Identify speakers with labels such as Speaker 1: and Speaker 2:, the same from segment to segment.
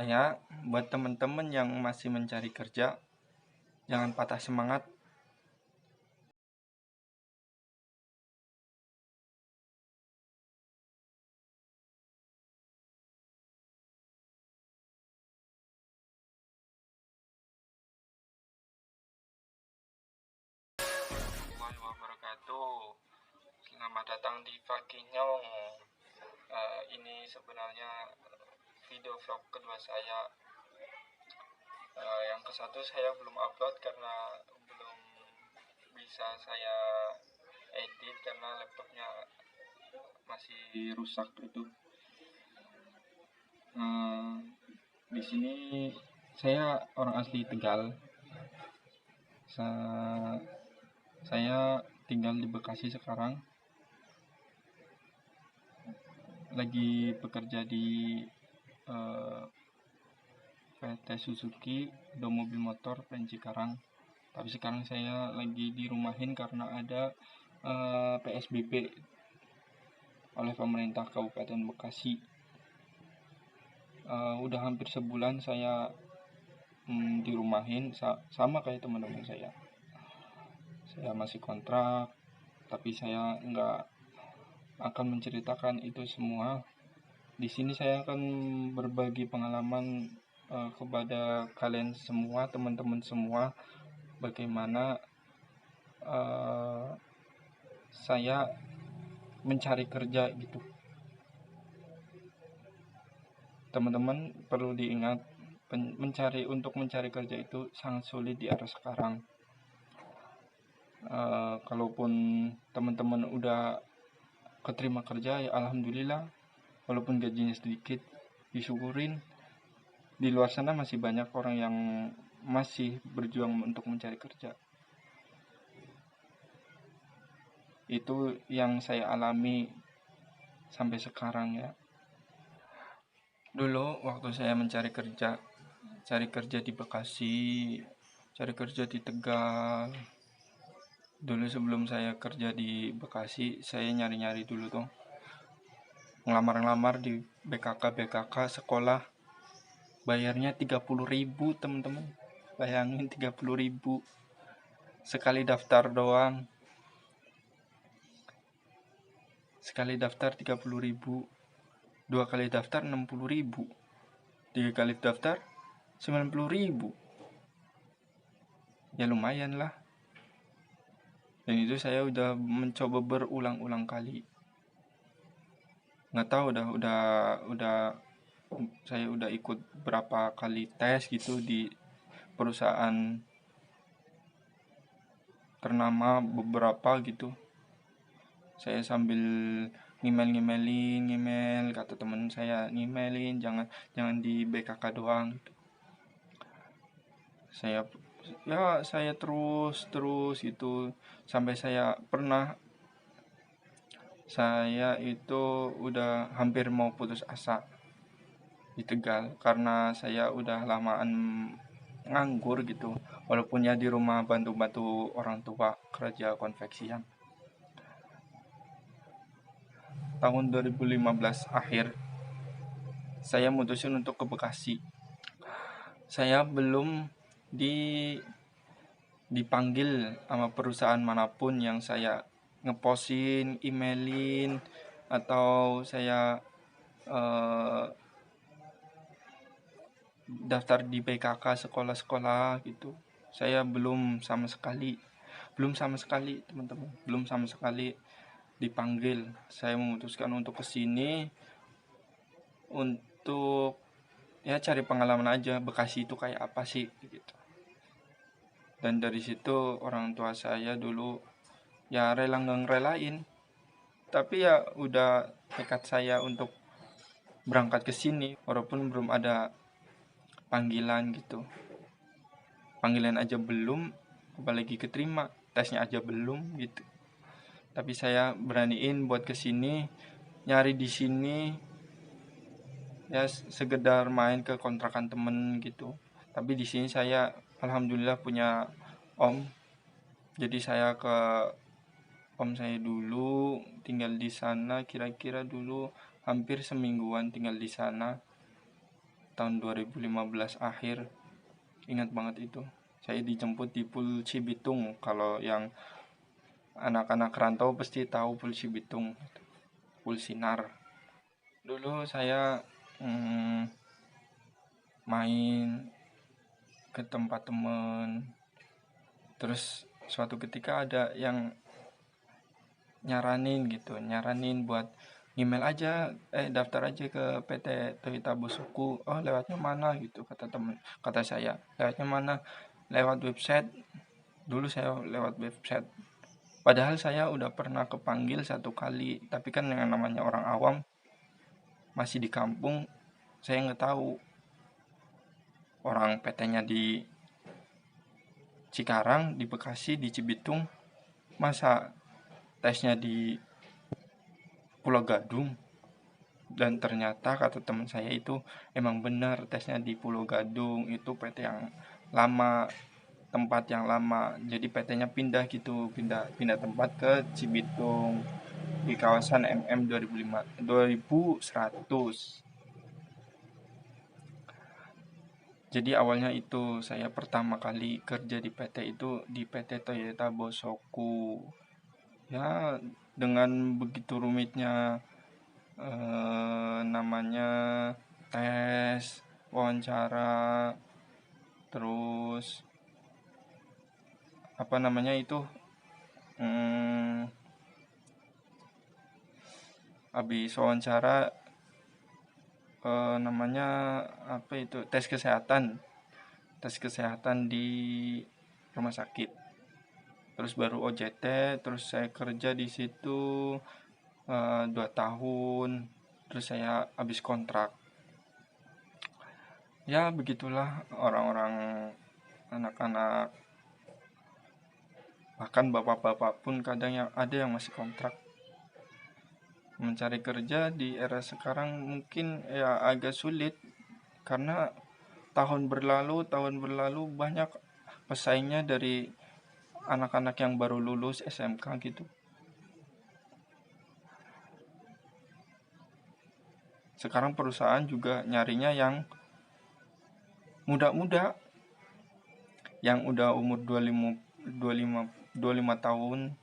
Speaker 1: Buat teman-teman yang masih mencari kerja, jangan patah semangat. Warahmatullahi wabarakatuh. Selamat datang di Fakinyong. Ini sebenarnya video vlog kedua saya. Yang ke satu saya belum upload karena belum bisa saya edit karena laptopnya masih rusak itu. Di sini saya orang asli Tegal. Saya tinggal di Bekasi sekarang. Lagi bekerja di PT Suzuki, do mobil motor PN Cikarang. Tapi sekarang saya lagi dirumahin karena ada PSBB oleh pemerintah Kabupaten Bekasi. Udah hampir sebulan saya dirumahin, sama kayak teman-teman saya. Saya masih kontrak, tapi saya nggak akan menceritakan itu semua. Di sini saya akan berbagi pengalaman kepada kalian semua, teman-teman semua, bagaimana saya mencari kerja gitu. Teman-teman perlu diingat, untuk mencari kerja itu sangat sulit di era sekarang. Kalaupun teman-teman udah keterima kerja, ya alhamdulillah, walaupun gajinya sedikit, disyukurin. Di luar sana masih banyak orang yang masih berjuang untuk mencari kerja. Itu yang saya alami sampai sekarang ya. Dulu waktu saya mencari kerja, cari kerja di Bekasi, cari kerja di Tegal. Dulu sebelum saya kerja di Bekasi, saya nyari-nyari dulu tuh, ngelamar-ngelamar di BKK sekolah. Bayarnya 30.000 teman-teman. Bayangin 30.000 sekali daftar doang. Sekali daftar 30.000, 2 kali daftar 60.000, 3 kali daftar 90.000. Ya lumayan lah. Dan itu saya udah mencoba berulang-ulang kali. Nggak tahu saya udah ikut berapa kali tes gitu di perusahaan ternama beberapa gitu. Saya sambil ngemail kata teman saya, ngemailin jangan di BKK doang gitu. Saya terus gitu sampai saya itu udah hampir mau putus asa di Tegal karena saya udah lamaan nganggur gitu, walaupun ya di rumah bantu-bantu orang tua kerja konveksian. Tahun 2015 akhir saya mutusin untuk ke Bekasi. Saya belum dipanggil sama perusahaan manapun yang saya ngepostin, emailin, atau saya daftar di BKK sekolah-sekolah gitu. Saya belum sama sekali teman-teman, belum sama sekali dipanggil. Saya memutuskan untuk kesini untuk ya cari pengalaman aja, Bekasi itu kayak apa sih gitu. Dan dari situ orang tua saya dulu ya rela ngerelain, tapi ya udah tekad saya untuk berangkat ke sini walaupun belum ada panggilan gitu. Panggilan aja belum, apalagi keterima, tesnya aja belum gitu. Tapi saya beraniin buat kesini, nyari di sini ya sekedar main ke kontrakan temen gitu. Tapi di sini saya alhamdulillah punya om, jadi saya ke om saya dulu, tinggal di sana kira-kira dulu hampir semingguan tinggal di sana. tahun 2015 akhir. Ingat banget itu. Saya dijemput di Pul Cibitung. Kalau yang anak-anak rantau pasti tahu Pul Cibitung, Pul Sinar. Dulu saya main ke tempat temen. Terus suatu ketika ada yang nyaranin buat email aja, daftar aja ke PT Toyota Bosoku. Oh, lewatnya mana gitu, kata saya. Lewatnya mana? Lewat website. Dulu saya lewat website. Padahal saya udah pernah kepanggil 1 kali, tapi kan yang namanya orang awam masih di kampung, saya nggak tahu orang PT-nya di Cikarang, di Bekasi, di Cibitung, masa tesnya di Pulau Gadung. Dan ternyata kata teman saya itu emang benar tesnya di Pulau Gadung, itu PT yang lama, tempat yang lama. Jadi PT-nya pindah gitu, pindah tempat ke Cibitung di kawasan MM 2100. Jadi awalnya itu saya pertama kali kerja di PT itu di PT Toyota Bosoku. Ya, dengan begitu rumitnya namanya tes, wawancara, terus apa namanya itu, habis wawancara namanya apa itu, tes kesehatan di rumah sakit. Terus baru OJT, terus saya kerja di situ 2 tahun, terus saya habis kontrak. Ya begitulah orang-orang, anak-anak, bahkan bapak-bapak pun kadang yang ada yang masih kontrak. Mencari kerja di era sekarang mungkin ya agak sulit, karena tahun berlalu banyak pesaingnya dari anak-anak yang baru lulus SMK gitu. Sekarang perusahaan juga nyarinya yang muda-muda, yang udah umur 25 tahun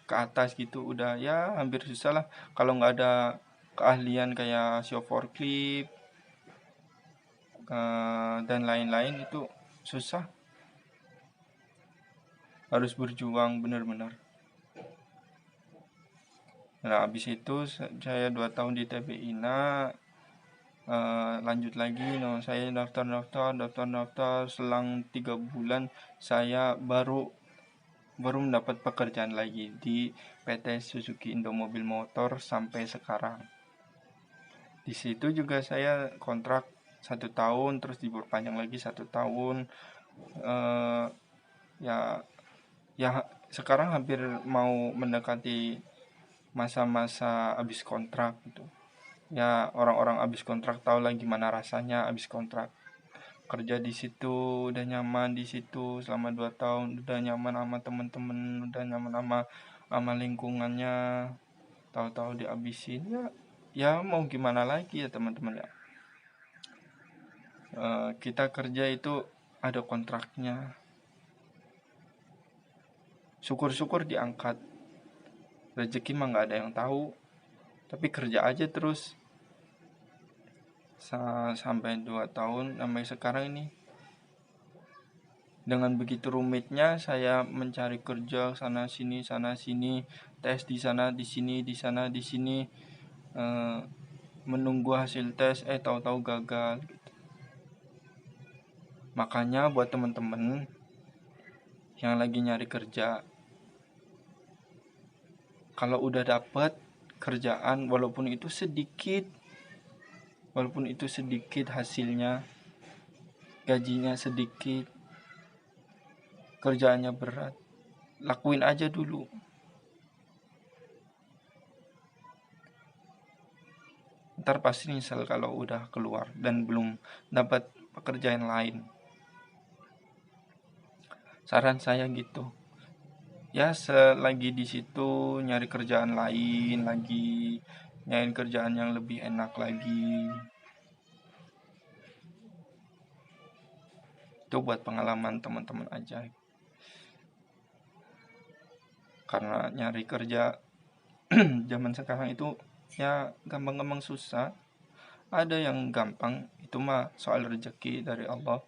Speaker 1: ke atas gitu, udah ya hampir susah lah kalau nggak ada keahlian kayak show forklift dan lain-lain, itu susah, harus berjuang benar-benar. Nah, habis itu saya 2 tahun di TBINA, lanjut lagi, saya daftar, selang 3 bulan saya baru mendapat pekerjaan lagi di PT Suzuki Indomobil Motor sampai sekarang. Di situ juga saya kontrak 1 tahun, terus diperpanjang lagi 1 tahun. Ya sekarang hampir mau mendekati masa-masa habis kontrak gitu. Ya orang-orang habis kontrak tahu lah gimana rasanya habis kontrak. Kerja di situ udah nyaman, di situ selama 2 tahun udah nyaman sama temen-temen, udah nyaman sama lingkungannya, tahu-tahu dihabisin. Ya mau gimana lagi ya teman-teman ya. Kita kerja itu ada kontraknya. Syukur-syukur diangkat. Rezeki mah nggak ada yang tahu, tapi kerja aja terus sampai 2 tahun sampai sekarang ini. Dengan begitu rumitnya saya mencari kerja sana sini, tes di sana di sini, di sana di sini, menunggu hasil tes, tahu-tahu gagal gitu. Makanya buat teman-teman yang lagi nyari kerja, kalau udah dapet kerjaan walaupun itu sedikit hasilnya, gajinya sedikit, kerjaannya berat, lakuin aja dulu. Ntar pasti nyesel kalau udah keluar dan belum dapat pekerjaan lain. Saran saya gitu. Ya selagi di situ nyari kerjaan lain lagi, nyari kerjaan yang lebih enak lagi. Itu buat pengalaman teman-teman aja. Karena nyari kerja zaman sekarang itu ya gampang-gampang susah. Ada yang gampang, itu mah soal rezeki dari Allah.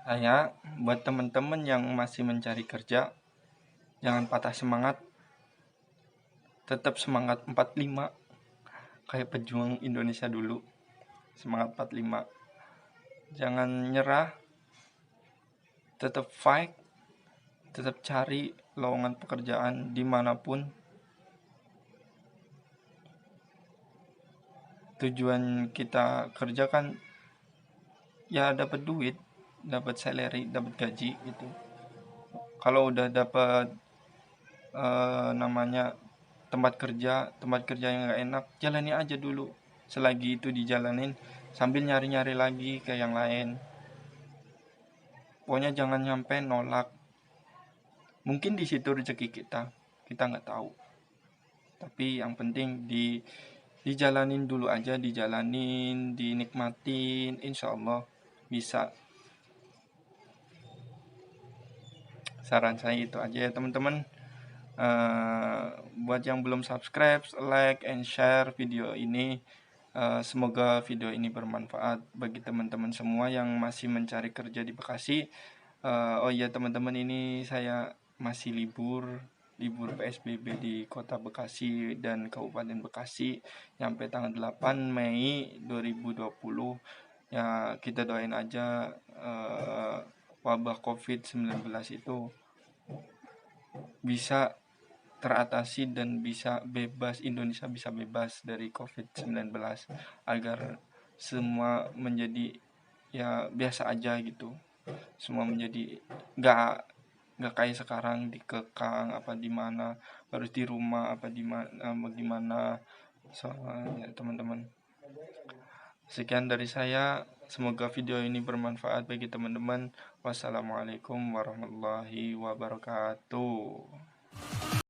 Speaker 1: Saya buat teman-teman yang masih mencari kerja, jangan patah semangat. Tetap semangat 45 kayak pejuang Indonesia dulu. Semangat 45. Jangan nyerah. Tetap fight. Tetap cari lowongan pekerjaan dimanapun. Tujuan kita kerja kan ya dapat duit, dapat salary, dapat gaji gitu. Kalau udah dapat namanya tempat kerja yang nggak enak, jalani aja dulu. Selagi itu dijalanin, sambil nyari-nyari lagi ke yang lain. Pokoknya jangan nyampe nolak. Mungkin di situ rezeki kita nggak tahu. Tapi yang penting dijalanin dulu aja, dijalanin, dinikmatin, insya Allah bisa. Saran saya itu aja ya teman-teman. Buat yang belum subscribe, like and share video ini. Semoga video ini bermanfaat bagi teman-teman semua yang masih mencari kerja di Bekasi. Oh iya teman-teman, ini saya masih libur PSBB di Kota Bekasi dan Kabupaten Bekasi sampai tanggal 8 Mei 2020. Ya kita doain aja wabah COVID-19 itu bisa teratasi dan bisa bebas, Indonesia bisa bebas dari COVID-19 agar semua menjadi ya biasa aja gitu. Semua menjadi nggak kayak sekarang dikekang apa di mana, harus di rumah apa di mana bagaimana. Soalnya teman-teman, sekian dari saya, semoga video ini bermanfaat bagi teman-teman. Wassalamualaikum warahmatullahi wabarakatuh.